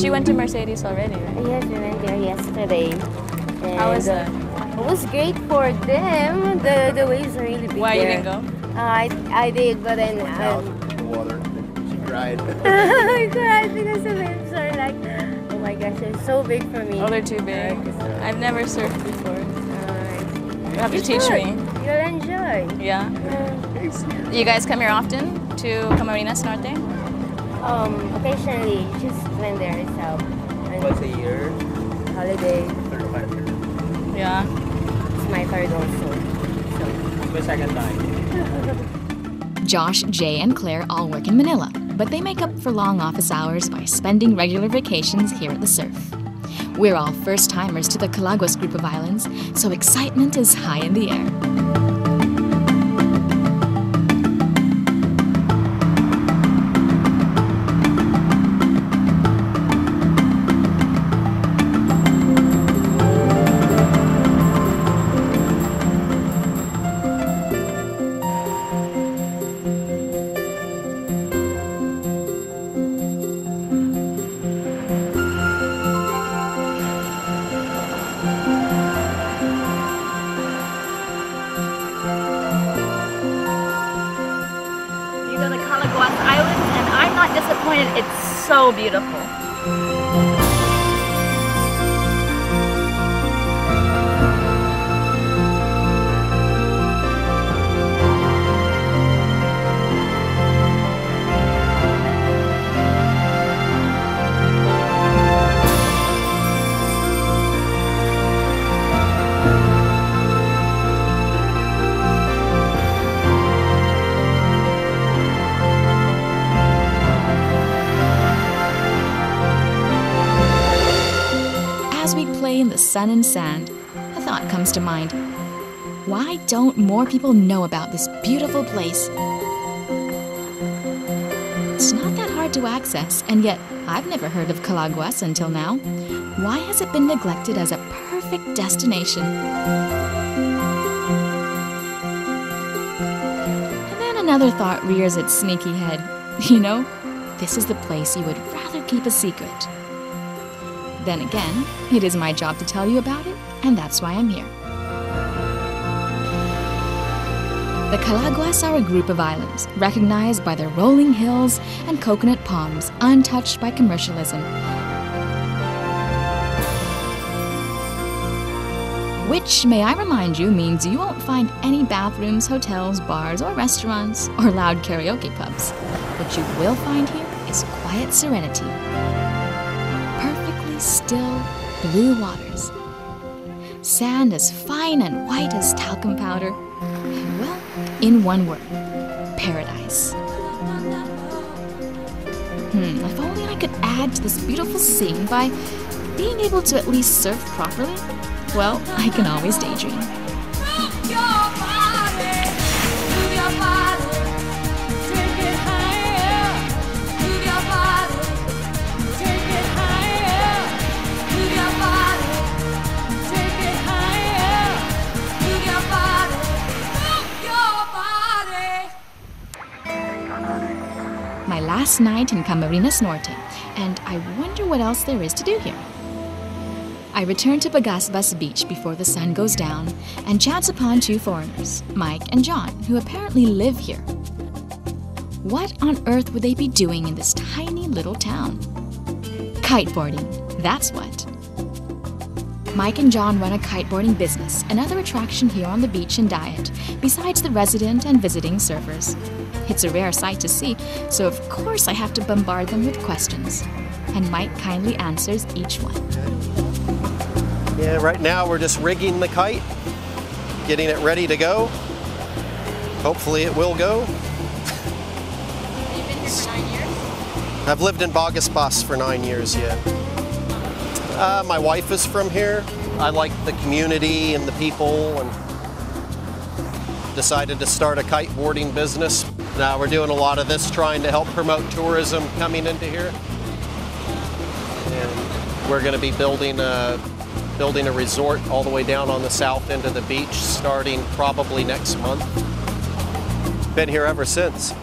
you went to Mercedes already, right? Yes, we went there yesterday. And How was that? it was great for them. The waves are really big. Why there. you didn't go? I did, but then Out in the water. She cried. I cried because the waves are like, oh my gosh, they're so big for me. Oh, they're too big. I've never surfed before. You have to You teach should. me. You'll enjoy. Yeah. You guys come here often to Camarines Norte? Occasionally, just when there is help. And Once a year. holiday. 35 years. Yeah. It's my third also. So. It's my second time. Josh, Jay, and Claire all work in Manila, but they make up for long office hours by spending regular vacations here at the surf. We're all first-timers to the Calaguas group of islands, so excitement is high in the air. You go to Calaguas Islands, and I'm not disappointed. It's so beautiful. In the sun and sand, a thought comes to mind. Why don't more people know about this beautiful place? It's not that hard to access, and yet I've never heard of Calaguas until now. Why has it been neglected as a perfect destination? And then another thought rears its sneaky head. You know, this is the place you would rather keep a secret. Then again, it is my job to tell you about it, and that's why I'm here. The Calaguas are a group of islands, recognized by their rolling hills and coconut palms, untouched by commercialism. Which, may I remind you, means you won't find any bathrooms, hotels, bars, or restaurants, or loud karaoke pubs. What you will find here is quiet serenity. Still blue waters. Sand as fine and white as talcum powder. And well, in one word, paradise. If only I could add to this beautiful scene by being able to at least surf properly. Well, I can always daydream. My last night in Camarines Norte, and I wonder what else there is to do here. I return to Bagasbas Beach before the sun goes down and chance upon two foreigners, Mike and John, who apparently live here. What on earth would they be doing in this tiny little town? Kiteboarding, that's what. Mike and John run a kiteboarding business, another attraction here on the beach and Diet, besides the resident and visiting surfers. It's a rare sight to see, so of course I have to bombard them with questions. And Mike kindly answers each one. Yeah, right now we're just rigging the kite, getting it ready to go. Hopefully it will go. You've been here for 9 years? I've lived in Bagasbas for 9 years, yeah. My wife is from here. I like the community and the people, and decided to start a kiteboarding business. Now we're doing a lot of this, trying to help promote tourism coming into here. And we're going to be building a resort all the way down on the south end of the beach, starting probably next month. Been here ever since.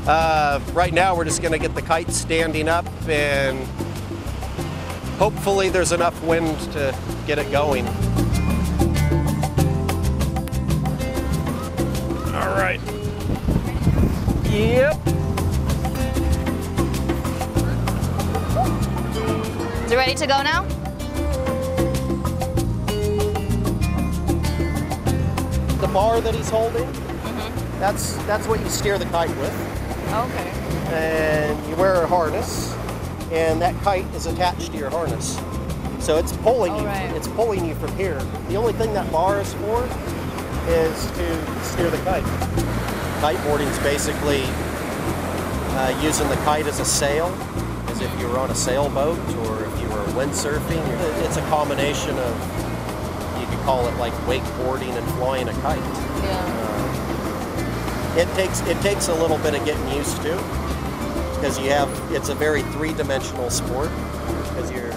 Right now we're just going to get the kite standing up and hopefully there's enough wind to get it going. All right. Yep. Is it ready to go now? The bar that he's holding, that's what you steer the kite with. Okay. And you wear a harness, and that kite is attached to your harness. So it's pulling you. Right. It's pulling you from here. The only thing that bar is for is to steer the kite. Kiteboarding is basically using the kite as a sail, as if you were on a sailboat or if you were windsurfing. It's a combination of, you could call it like wakeboarding and flying a kite. Yeah. It takes a little bit of getting used to, because it's a very three-dimensional sport, because you're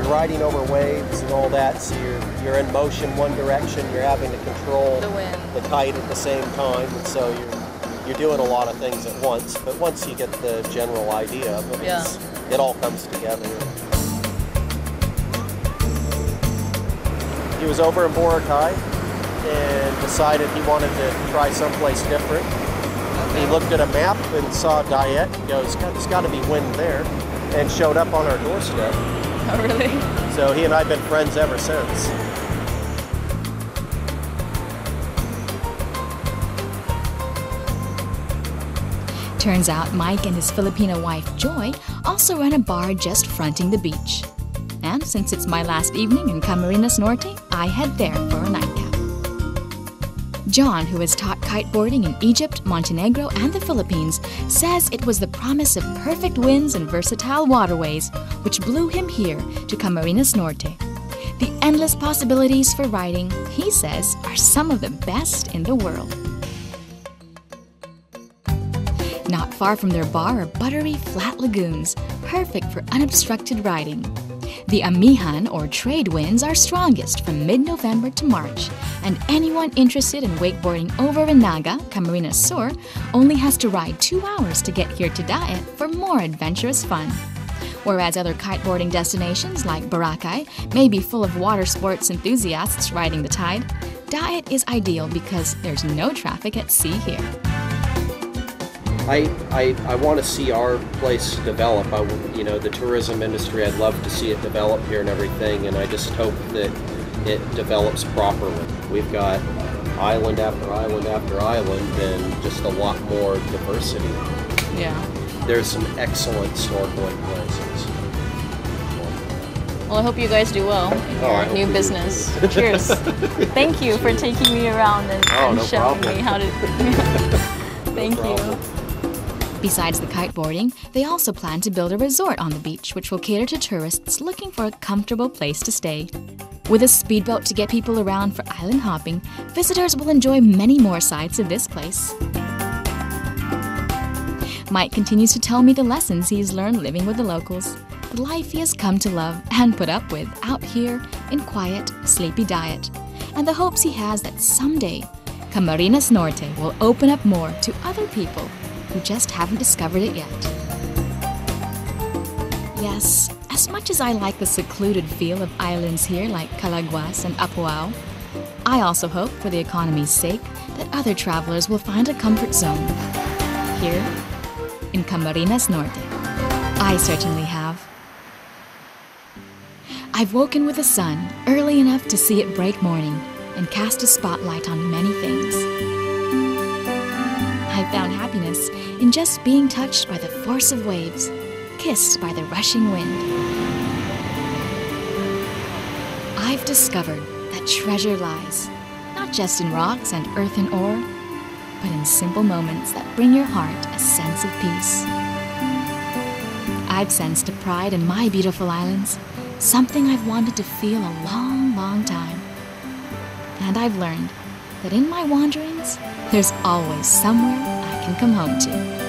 riding over waves and all that, so you're in motion one direction, you're having to control the kite at the same time, and so you're doing a lot of things at once. But once you get the general idea of it, it all comes together. He was over in Boracay and decided he wanted to try someplace different. He looked at a map and saw Diet and goes, there's got to be wind there, and showed up on our doorstep. Oh, really? So he and I have been friends ever since. Turns out Mike and his Filipino wife Joy also run a bar just fronting the beach. And since it's my last evening in Camarines Norte, I head there for a nightcap. John, who has taught kiteboarding in Egypt, Montenegro, and the Philippines, says it was the promise of perfect winds and versatile waterways which blew him here to Camarines Norte. The endless possibilities for riding, he says, are some of the best in the world. Not far from their bar are buttery, flat lagoons, perfect for unobstructed riding. The amihan, or trade winds, are strongest from mid-November to March, and anyone interested in wakeboarding over in Naga, Camarines Sur, only has to ride 2 hours to get here to Daet for more adventurous fun. Whereas other kiteboarding destinations like Boracay may be full of water sports enthusiasts riding the tide, Daet is ideal because there's no traffic at sea here. I want to see our place develop. The tourism industry, I'd love to see it develop here and everything, and I just hope that it develops properly. We've got island after island after island and just a lot more diversity. Yeah. There's some excellent snorkeling places. Well, I hope you guys do well in your new business. Cheers. Thank you for taking me around and showing me how to... Thank you. Besides the kiteboarding, they also plan to build a resort on the beach which will cater to tourists looking for a comfortable place to stay. With a speedboat to get people around for island hopping, visitors will enjoy many more sides of this place. Mike continues to tell me the lessons he's learned living with the locals, the life he has come to love and put up with out here in quiet, sleepy Daet, and the hopes he has that someday Camarines Norte will open up more to other people who just haven't discovered it yet. Yes, as much as I like the secluded feel of islands here like Calaguas and Apuao, I also hope, for the economy's sake, that other travelers will find a comfort zone here in Camarines Norte. I certainly have. I've woken with the sun early enough to see it break morning and cast a spotlight on many things. I found happiness in just being touched by the force of waves, kissed by the rushing wind. I've discovered that treasure lies not just in rocks and earth and ore, but in simple moments that bring your heart a sense of peace. I've sensed a pride in my beautiful islands, something I've wanted to feel a long, long time. And I've learned that in my wanderings, there's always somewhere I can come home to.